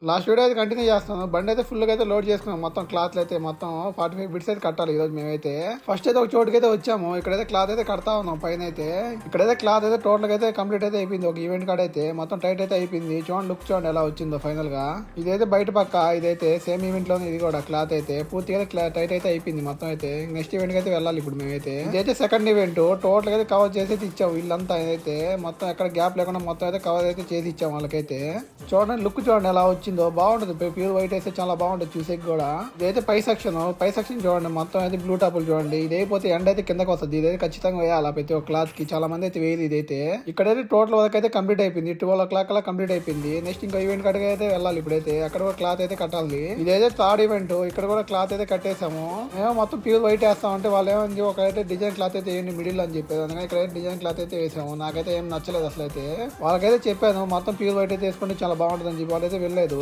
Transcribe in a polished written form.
Last video అయితే continue చేస్తాను. బండి అయితే ఫుల్ గా అయితే లోడ్ చేసుకున్నాం. మొత్తం క్లాత్లు అయితే మొత్తం 45 బిట్స్ అయితే కట్టాలి ఈ రోజు మేమైతే. ఫస్ట్ అయితే ఒక చోటుకి అయితే వచ్చాము. ఇక్కడైతే క్లాత్ అయితే కడతా ఉన్నాం పైన అయితే. ఇక్కడైతే క్లాత్ అయితే టోటల్ గా అయితే కంప్లీట్ అయితే అయిపోయింది. ఒక ఈవెంట్ కార్డ్ అయితే మొత్తం టైట్ అయితే అయిపోయింది. చూడండి లుక్ చూడండి ఎలా వచ్చిందో ఫైనల్ గా. ఇదైతే బయట పక్క, ఇదైతే సేమ్ ఈవెంట్ లోనే ఇది కూడా క్లాత్ అయితే పూర్తిగా టైట్ అయితే అయిపోయింది మొత్తం అయితే. నెక్స్ట్ ఈవెంట్ కి అయితే వెళ్ళాలి ఇప్పుడు మేమైతే. ఇదైతే సెకండ్ ఈవెంట్ టోటల్ అయితే కవర్ చేసి అయితే ఇచ్చాము. ఇల్లంతా అయితే మొత్తం ఎక్కడ గ్యాప్ లేకుండా మొత్తం అయితే కవర్ అయితే చేసి ఇచ్చాము వాళ్ళకైతే. చూడండి లుక్ చూడండి ఎలా వచ్చిందో, బాగుంటుంది. ప్యూర్ వైట్ అయితే చాలా బాగుంటుంది చూసేకి కూడా. ఇదైతే పై సెక్షన్ చూడండి మొత్తం అయితే బ్లూ టాపులు చూడండి. ఇది అయిపోతే ఎండ అయితే కిందకి వస్తుంది. ఇదైతే ఖచ్చితంగా వేయాలి ప్రతి ఒక్క క్లాత్ కి. చాలా మంది అయితే వేయదు ఇదైతే. ఇక్కడైతే టోటల్ వర్క్ అయితే కంప్లీట్ అయిపోయింది. 12 o'clock అలా కంప్లీట్ అయిపోయింది. నెక్స్ట్ ఇంకో ఈవెంట్ కడిగి అయితే వెళ్ళాలి ఇప్పుడైతే. అక్కడ కూడా క్లాత్ అయితే కట్టాలి. ఇదైతే థర్డ్ ఈవెంట్. ఇక్కడ కూడా క్లాత్ అయితే కట్టేసాము. మేము మొత్తం ప్యూర్ వైట్ వేస్తాం అంటే వాళ్ళు ఏమని ఒకైతే డిజైన్ క్లాత్ అయితే వేయండి మిడిల్ అని చెప్పారు. అందుకని ఇక్కడ డిజైన్ క్లాత్ అయితే వేసాము. నాకైతే ఏం నచ్చలేదు అసలు అయితే. వాళ్ళకైతే చెప్పాను మొత్తం ప్యూర్ వైట్ అయితే వేసుకుంటే చాలా బాగుంటుంది అని చెప్పి వాళ్ళైతే వెళ్ళలేదు.